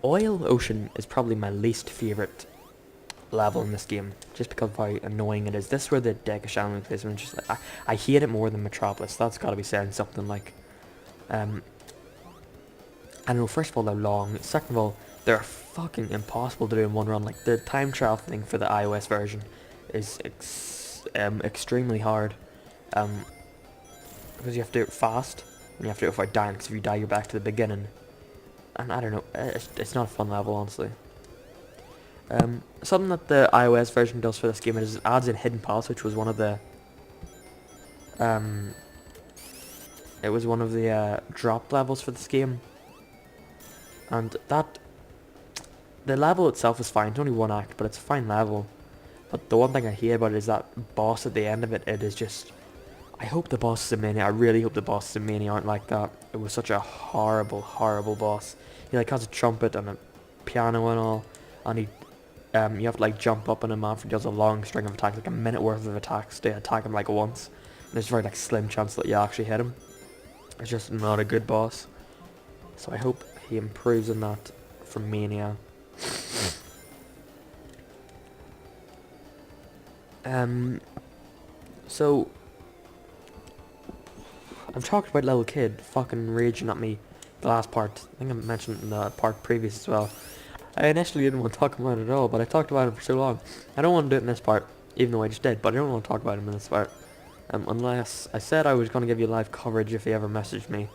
Oil Ocean is probably my least favourite level in this game, just because of how annoying it is. This is where the deck of Shannon plays, and just like, I hate it more than Metropolis. That's got to be saying something. Like, I don't know, first of all, they're long. Second of all, they're fucking impossible to do in one run. Like, the time travel thing for the iOS version is extremely hard. Because you have to do it fast, and you have to do it without dying, because if you die, you're back to the beginning. And I don't know, it's not a fun level, honestly. Something that the iOS version does for this game is it adds in hidden paths, which was one of the it was one of the drop levels for this game, and the level itself is fine. It's only one act, but it's a fine level. But the one thing I hate about it is that boss at the end of it. It is just, I hope the bosses in Mania, I really hope the bosses in Mania aren't like that. It was such a horrible, horrible boss. He like has a trumpet and a piano and all, and he you have to like jump up on him after he does a long string of attacks, like a minute worth of attacks to attack him like once. And there's a very like slim chance that you actually hit him. It's just not a good boss. So I hope he improves in that for Mania. So I'm talking about little kid fucking raging at me the last part. I think I mentioned it in the part previous as well. I initially didn't want to talk about it at all, but I talked about him for so long. I don't want to do it in this part, even though I just did, but I don't want to talk about him in this part. Unless I said I was going to give you live coverage if he ever messaged me.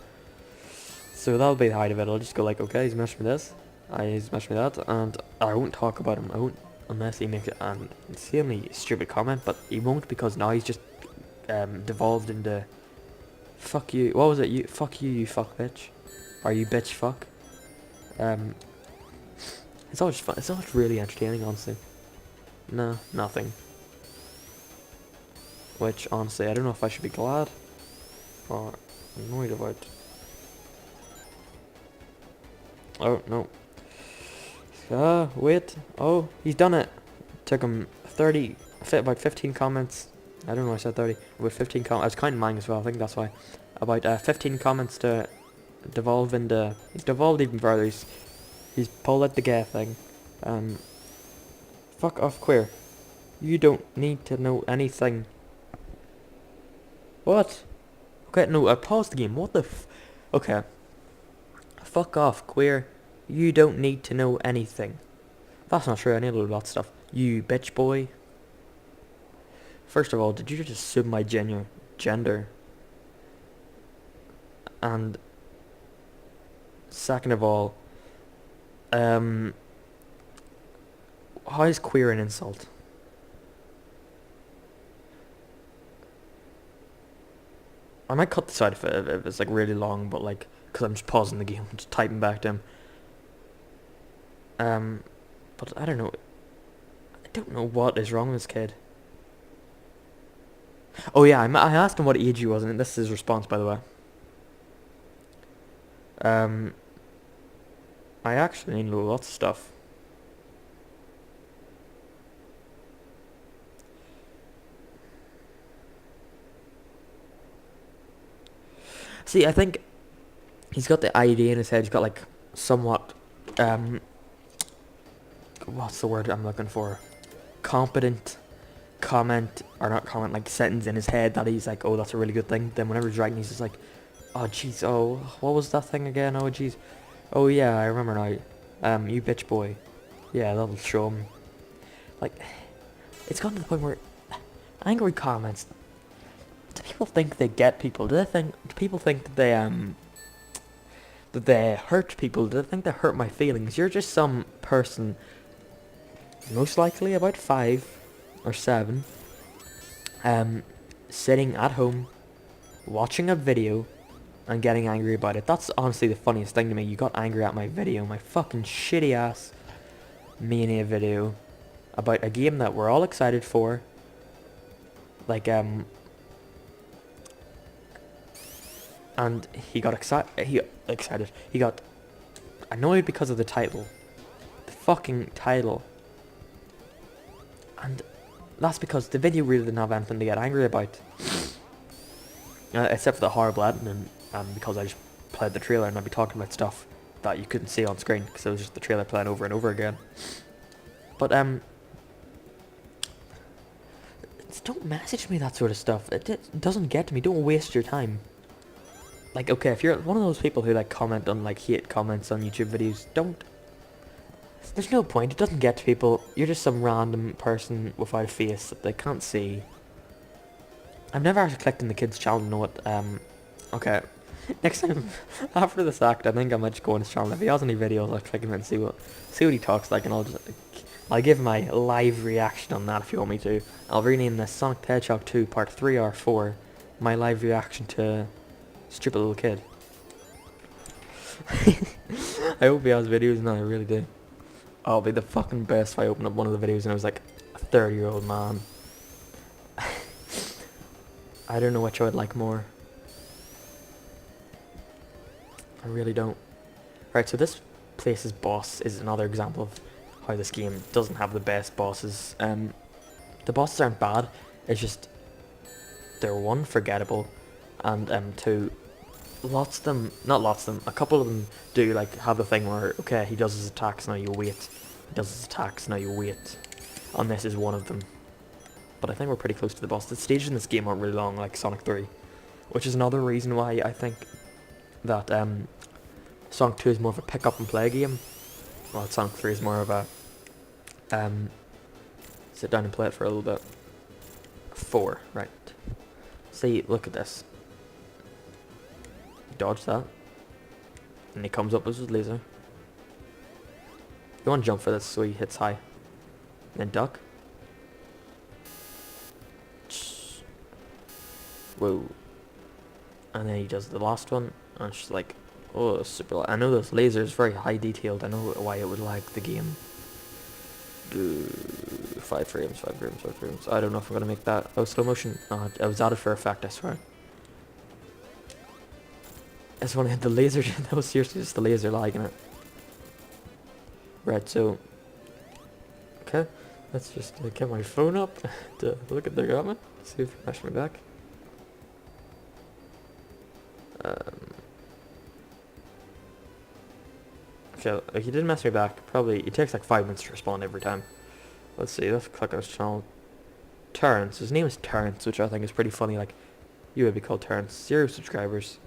So that'll be the height of it. I'll just go like, okay, he's messaged me this, he's messaged me that, and I won't talk about him. I won't, unless he makes it an insanely stupid comment, but he won't, because now he's just devolved into fuck you. What was it? You fuck you, you fuck bitch, or you bitch fuck. It's all just fun. It's all just really entertaining, honestly. No, nothing. Which, honestly, I don't know if I should be glad or annoyed about. Oh, no. Wait. Oh, he's done it. Took him about 15 comments. I don't know why I said 30. About 15 comments. I was counting mine as well, I think that's why. About 15 comments to devolve into. He's devolved even further. He's pulled out the gay thing. Fuck off, queer. You don't need to know anything. What? Okay, no, I paused the game. What the Okay. Fuck off, queer. You don't need to know anything. That's not true, I need a lot of stuff. You bitch boy. First of all, did you just assume my gender? And second of all, how is queer an insult? I might cut this out if it's like really long, but like, because I'm just pausing the game, just typing back to him. But I don't know. I don't know what is wrong with this kid. Oh yeah, I asked him what age he was, and this is his response, by the way. I actually know lots of stuff. See, I think he's got the idea in his head. He's got like somewhat, what's the word I'm looking for? Competent comment, or not comment, like sentence in his head that he's like, oh, that's a really good thing. Then whenever he's writing, he's just like, oh jeez, oh, what was that thing again? Oh jeez, oh yeah, I remember now. You bitch boy. Yeah, that'll show him. Like, it's gotten to the point where angry comments. Do people think they get people? Do people think that they hurt people? Do they think they hurt my feelings? You're just some person, most likely about 5 or 7, sitting at home, watching a video, and getting angry about it. That's honestly the funniest thing to me. You got angry at my video, my fucking shitty ass Mania video, about a game that we're all excited for. Like, and he got excited. He got annoyed because of the title. The fucking title. And that's because the video really didn't have anything to get angry about. Except for the horrible editing, and because I just played the trailer and I'd be talking about stuff that you couldn't see on screen because it was just the trailer playing over and over again. But don't message me that sort of stuff. It doesn't get to me. Don't waste your time. Like, okay, if you're one of those people who like comment on like hate comments on YouTube videos, don't. There's no point. It doesn't get to people. You're just some random person without a face that they can't see. I've never actually clicked in the kids' channel to know what. Okay. Next time, after this act, I think I might just go on his channel. If he has any videos, I'll click him and see what he talks like, and I'll give my live reaction on that if you want me to. I'll rename this Sonic the Hedgehog 2 Part 3 or 4. My live reaction to stupid little kid. I hope he has videos now, I really do. Oh, it'll be the fucking best if I open up one of the videos and it was like a 30-year-old man. I don't know which I would like more. I really don't. Right, so this place's boss is another example of how this game doesn't have the best bosses. The bosses aren't bad, it's just they're one, forgettable, and two, a couple of them do like have the thing where, okay, he does his attacks, now you wait. He does his attacks, now you wait. And this is one of them. But I think we're pretty close to the boss. The stages in this game aren't really long, like Sonic 3. Which is another reason why I think that Sonic 2 is more of a pick up and play game. While Sonic 3 is more of a sit down and play it for a little bit. 4, right. See, look at this. Dodge that. And he comes up with his laser. You want to jump for this so he hits high. And then duck. Whoa. And then he does the last one. And it's just like, oh, super. I know this laser is very high detailed. I know why it would lag the game. 5 frames. I don't know if I'm going to make that. Oh, slow motion. It was added for effect, I swear. I just want to hit the laser. That was seriously just the laser lagging it. Right, so. Okay. Let's just get my phone up to look at the comment. See if it flashed me back. Okay, he didn't mess me back. Probably, it takes like 5 minutes to respond every time. Let's see, let's click on his channel. Terrence, his name is Terrence, which I think is pretty funny. Like, you would be called Terrence. 0 subscribers.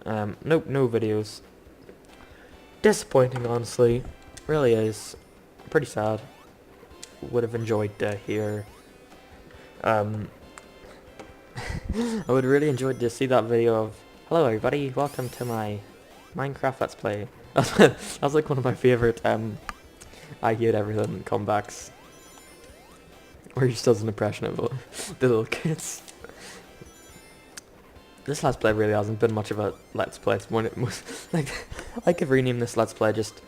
Nope, no videos. Disappointing, honestly. Really is. Pretty sad. Would have enjoyed to hear. I would really enjoy to see that video of, hello everybody, welcome to my Minecraft Let's Play. That's like one of my favourite I hate everything comebacks. Where he just does an impression of the little kids. This Let's Play really hasn't been much of a Let's Play. It's more like I could rename this Let's Play just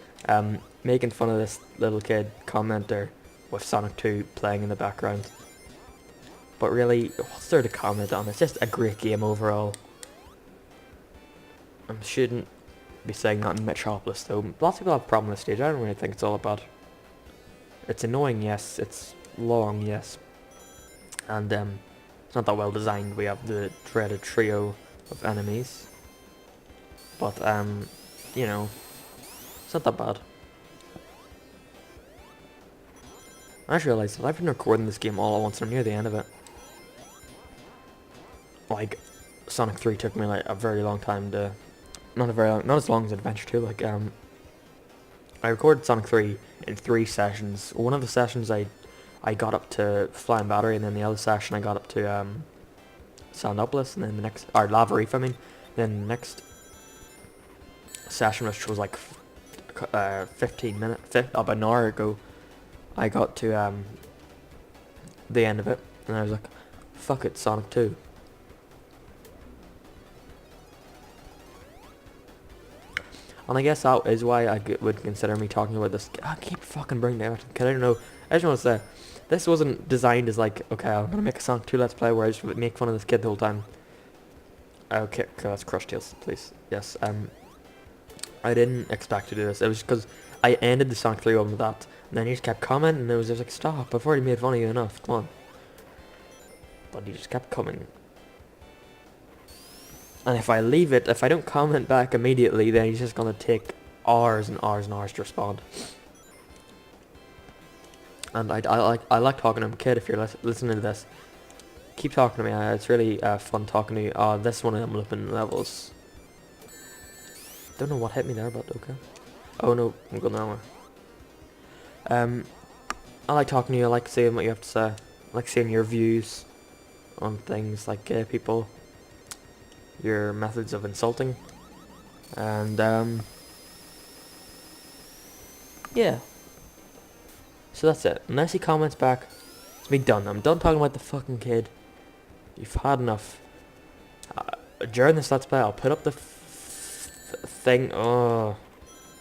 making fun of this little kid commenter with Sonic 2 playing in the background. But really, what's there to comment on? It's just a great game overall. I shouldn't be saying that in Metropolis though. Lots of people have a problem with this stage. I don't really think it's all about. It's annoying, yes. It's long, yes. And it's not that well designed. We have the dreaded trio of enemies. But you know, it's not that bad. I just realised that I've been recording this game all at once and I'm near the end of it. Like, Sonic 3 took me like a very long time to, not as long as Adventure 2. Like, I recorded Sonic 3 in 3 sessions. One of the sessions I got up to Flying Battery, and then the other session I got up to Metropolis, and then the next, or Lava Reef, I mean. Then the next session, which was like 15 minutes, about an hour ago, I got to the end of it, and I was like, fuck it, Sonic 2. And I guess that is why I would consider me talking about this. I keep fucking bringing it out, because I don't know. I just want to say, this wasn't designed as like, okay, I'm going to make a Sonic 2 Let's Play where I just make fun of this kid the whole time. Okay, that's Crush Tails, please. Yes, I didn't expect to do this. It was because I ended the Sonic 3 one with that, and then he just kept commenting, and it was just like, stop, I've already made fun of you enough, come on. But he just kept coming. And if I leave it, if I don't comment back immediately, then he's just going to take hours and hours and hours to respond. And I like talking to him. Kid, if you're listening to this, keep talking to me. It's really fun talking to you. This is one of them looping levels. Don't know what hit me there, but okay. Oh no, I'm going that way. I like talking to you. I like seeing what you have to say. I like seeing your views on things like gay people, your methods of insulting, and yeah. So that's it. Unless he comments back, it's me done. I'm done talking about the fucking kid. You've had enough. During this let's play, I'll put up the thing. Oh,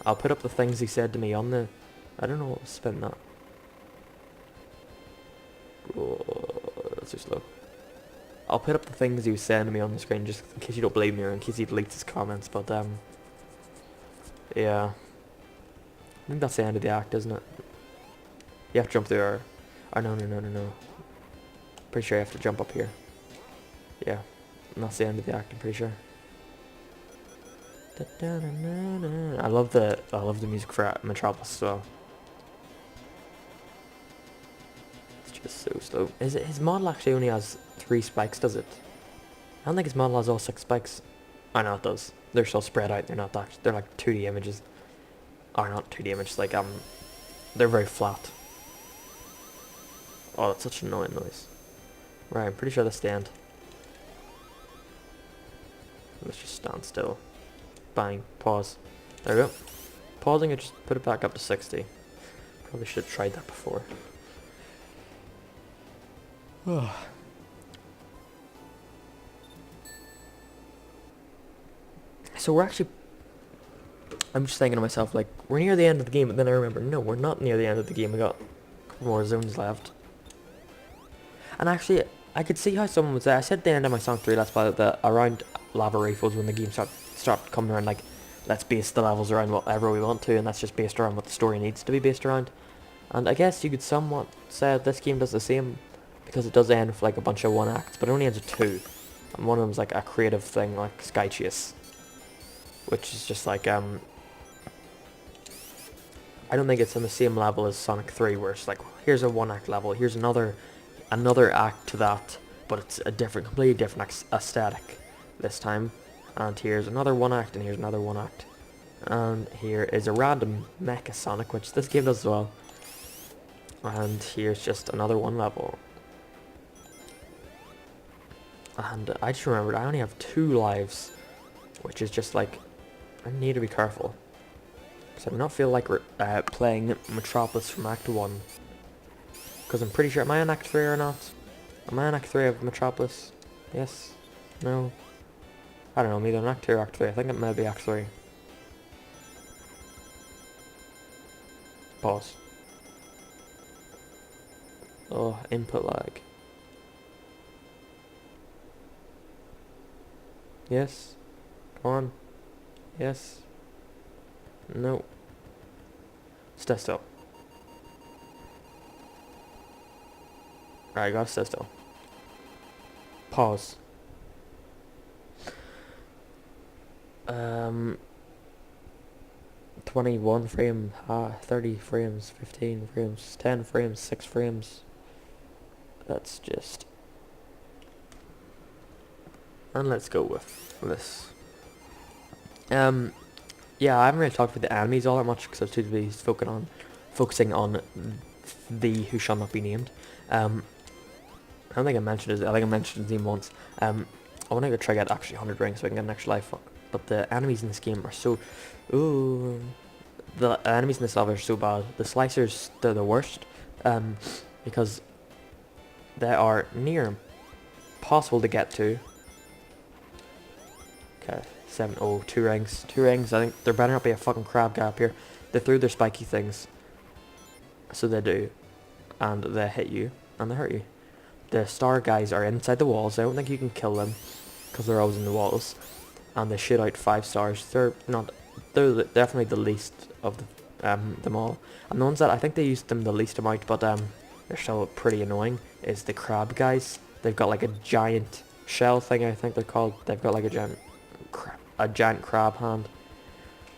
I'll put up the things he said to me on the. I don't know what was spin that. Oh, that's too slow. I'll put up the things he was saying to me on the screen just in case you don't believe me or in case he deletes his comments. But yeah. I think that's the end of the act, isn't it? You have to jump through no. Pretty sure you have to jump up here. Yeah. And that's the end of the act, I'm pretty sure. I love the music for Metropolis as well. It's just so slow. His model actually only has 3 spikes, does it? I don't think his model has all 6 spikes. I know it does. They're so spread out. They're not that. They're like 2D images. Or not 2D images. Like they're very flat. Oh, that's such an annoying noise. Right, I'm pretty sure that's the end. Let's just stand still. Bang. Pause. There we go. Pausing it, just put it back up to 60. Probably should have tried that before. So we're actually... I'm just thinking to myself, like, we're near the end of the game, but then I remember, no, we're not near the end of the game. We got a couple more zones left. And actually, I could see how someone would say, I said at the end of my Song 3 Let's Play that around Lava Reef was when the game start coming around, like, let's base the levels around whatever we want to, and that's just based around what the story needs to be based around. And I guess you could somewhat say this game does the same, because it does end with, like, a bunch of 1 acts, but it only ends with 2. And one of them's, like, a creative thing, like Sky Chase. Which is just, like, I don't think it's on the same level as Sonic 3, where it's like, here's a 1 act level, here's another act to that, but it's a completely different aesthetic this time. And here's another 1 act, and here's another 1 act. And here is a random Mecha Sonic, which this game does as well. And here's just another 1 level. And I just remembered I only have 2 lives, which is just like, I need to be careful. Because I do not feel like playing Metropolis from Act 1. Because I'm pretty sure, am I on Act 3 or not? Am I on Act 3 of Metropolis? Yes? No? I don't know, I'm either on Act 2 or Act 3. I think it might be Act 3. Pause. Oh, input lag. Yes? Come on. Yes? No. Stay still. Alright, gotta stay still. Pause. 21 frame, 30 frames, 15 frames, 10 frames, 6 frames. That's just... And let's go with this. Yeah, I haven't really talked about the enemies all that much because I was too busy focusing on the who shall not be named. I don't think I mentioned it. I think I mentioned his name once. I want to go try to get actually 100 rings so I can get an extra life. But the enemies in this game are so... Ooh. The enemies in this level are so bad. The slicers, they're the worst. Because they are near impossible to get to. Okay, 7. Oh, 2 rings. 2 rings. I think there better not be a fucking crab guy up here. They threw their spiky things. So they do. And they hit you. And they hurt you. The star guys are inside the walls. I don't think you can kill them. Because they're always in the walls. And they shoot out 5 stars. They're definitely the least of them all. And the ones that I think they used them the least amount, but they're still pretty annoying, is the crab guys. They've got like a giant shell thing, I think they're called. They've got like a giant crab hand.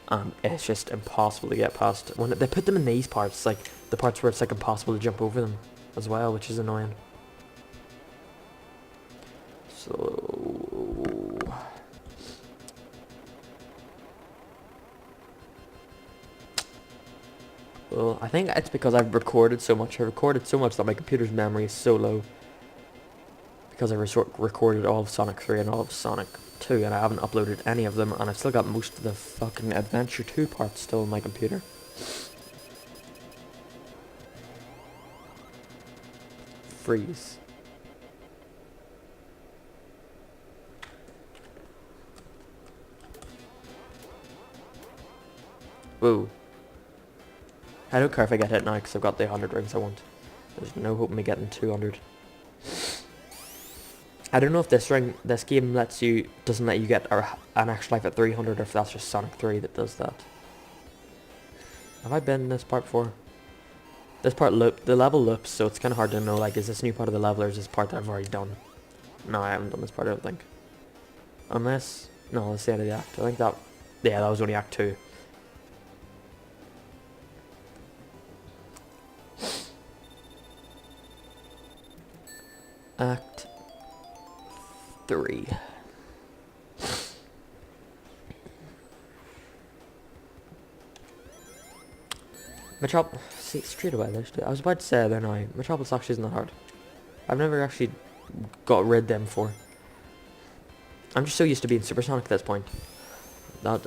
and it's just impossible to get past. When they put them in these parts, like the parts where it's like impossible to jump over them as well, which is annoying. So well, I think it's because I've recorded so much. I recorded so much that my computer's memory is so low. Because I recorded all of Sonic 3 and all of Sonic 2, and I haven't uploaded any of them, and I've still got most of the fucking Adventure 2 parts still on my computer. Freeze. Whoa. I don't care if I get hit now, because I've got the 100 rings I want. There's no hope of me getting 200. I don't know if this game doesn't let you get an extra life at 300, or if that's just Sonic 3 that does that. Have I been in this part before? This part the level loops, so it's kind of hard to know, like, is this new part of the level, or is this part that I've already done? No, I haven't done this part, I don't think. Unless, no, that's the end of the act. I think that, yeah, that was only Act 2. Act 3. See, straight away, I was about to say they're now. Metropolis actually isn't that hard. I've never actually got rid of them before. I'm just so used to being Supersonic at this point that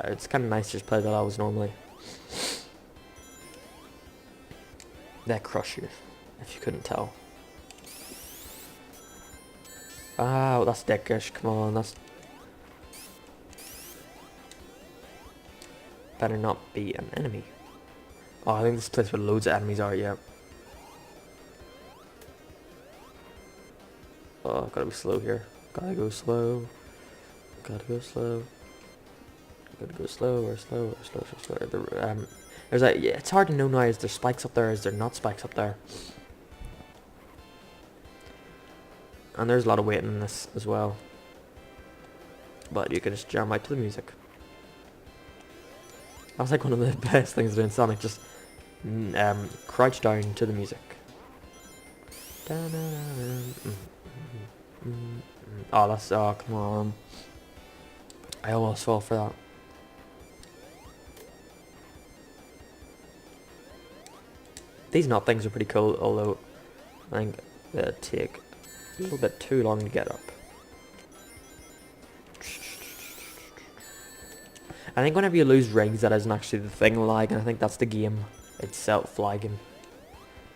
it's kind of nice to just play the levels normally. They crush you, if you couldn't tell. Oh, that's dickish. Come on, that's better not be an enemy. Oh, I think this place where loads of enemies are. Yeah. Oh, gotta be slow here. Gotta go slow. Gotta go slow. Gotta go slow or slow or slow or slow. There's like, yeah, it's hard to know now. Is there spikes up there? Is there not spikes up there? And there's a lot of waiting in this as well. But you can just jam right to the music. That's like one of the best things to do in Sonic. Just crouch down to the music. Oh, that's, oh, come on. I almost fell for that. These knot things are pretty cool, although I think they take a little bit too long to get up. I think whenever you lose rings, that isn't actually the thing lag, and I think that's the game itself lagging.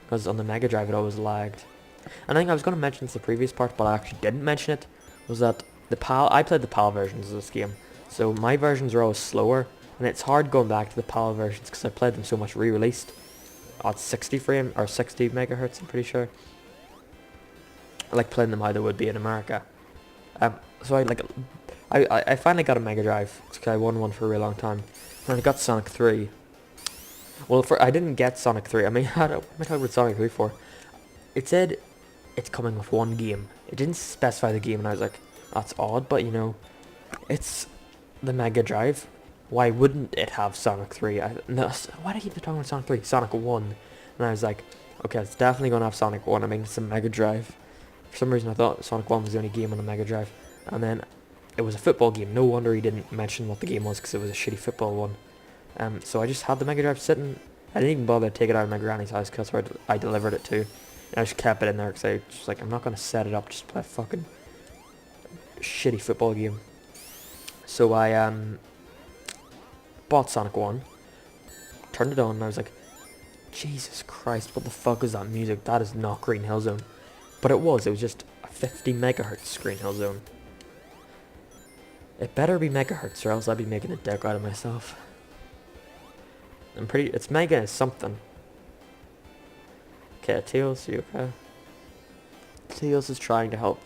Because on the Mega Drive it always lagged. And I think I was going to mention this in the previous part, but I actually didn't mention it, was that I played the PAL versions of this game, so my versions are always slower, and it's hard going back to the PAL versions because I played them so much re-released at 60 frame, or 60 megahertz, I'm pretty sure. I like playing them how they would be in America. So I finally got a Mega Drive, because I won one for a really long time, and I got Sonic 3. Well, I didn't get Sonic 3, I mean, what am I talking about Sonic 3 for? It said it's coming with one game. It didn't specify the game, and I was like, that's odd, but you know, it's the Mega Drive. Why wouldn't it have Sonic 3? No, why do I keep talking about Sonic 3? Sonic 1. And I was like, okay, it's definitely going to have Sonic 1. I mean, it's a Mega Drive. For some reason, I thought Sonic 1 was the only game on the Mega Drive. And then it was a football game. No wonder he didn't mention what the game was, because it was a shitty football one. So I just had the Mega Drive sitting. I didn't even bother to take it out of my granny's house, because that's where I delivered it to. And I just kept it in there, because I was just like, I'm not going to set it up just to play a fucking shitty football game. So I bought Sonic 1, turned it on, and I was like, Jesus Christ, what the fuck is that music? That is not Green Hill Zone. But it was just a 50 megahertz Green Hill Zone. It better be megahertz, or else I'd be making a dick out of myself. It's mega is something. Okay, Tails, you okay? Tails is trying to help.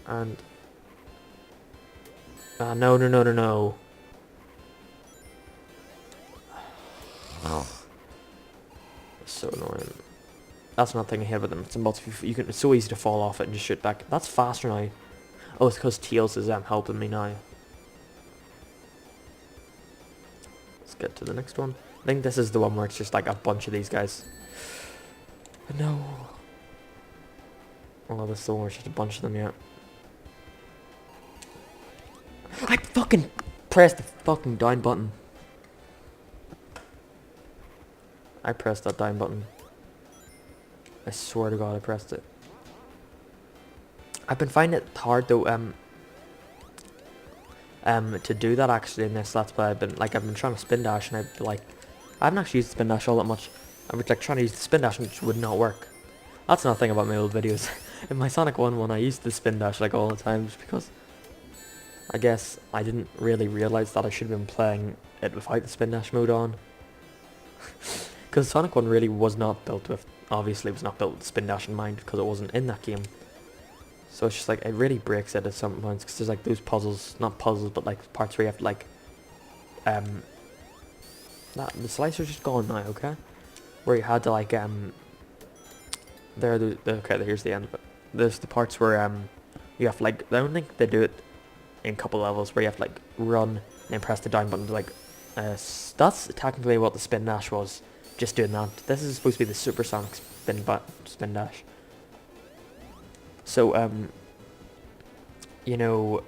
And no. Oh. It's so annoying. That's another thing I hate about them. It's so easy to fall off it and just shoot back. That's faster now. Oh, it's because Tails is helping me now. Let's get to the next one. I think this is the one where it's just like a bunch of these guys. No. Oh, this is the one where it's just a bunch of them, yeah. I fucking pressed the fucking down button. I pressed that down button. I swear to God I pressed it. I've been finding it hard though, to do that actually in this. That's why I've been trying to spin dash, and I've been like, I haven't actually used the spin dash all that much. I was like trying to use the spin dash and it just would not work. That's another thing about my old videos. In my Sonic 1 one, I used the spin dash like all the time just because I guess I didn't really realise that I should have been playing it without the spin dash mode on. Because Sonic 1 really was not built with, obviously it was not built with spin dash in mind because it wasn't in that game. So it's just like, it really breaks it at some points because there's like those puzzles, not puzzles, but like parts where you have to like, the slicer's just gone now, okay? Where you had to like, okay, here's the end of it. There's the parts where, you have to like, I don't think they do it in a couple levels where you have to like run and then press the down button to like, that's technically what the spin dash was, just doing that. This is supposed to be the supersonic spin dash. So, you know,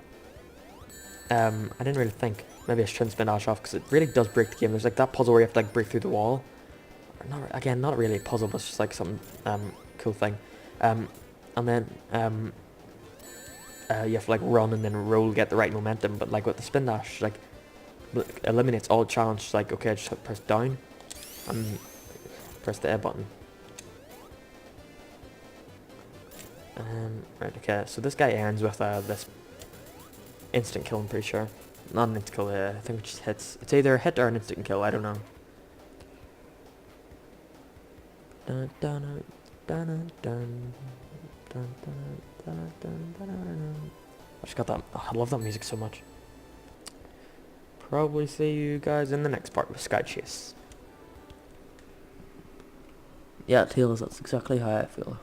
I didn't really think maybe I shouldn't spin dash off because it really does break the game. There's like that puzzle where you have to like break through the wall. Not really a puzzle, but it's just like some cool thing. And then you have to like run and then roll, get the right momentum. But like with the spin dash, like eliminates all challenge. Like okay, just press down and press the A button. Right, okay, so this guy ends with this instant kill, I'm pretty sure. Not an instant kill, I think it just hits. It's either a hit or an instant kill, I don't know. I just got that. Oh, I love that music so much. Probably see you guys in the next part with Sky Chase. Yeah, Tails, that's exactly how I feel.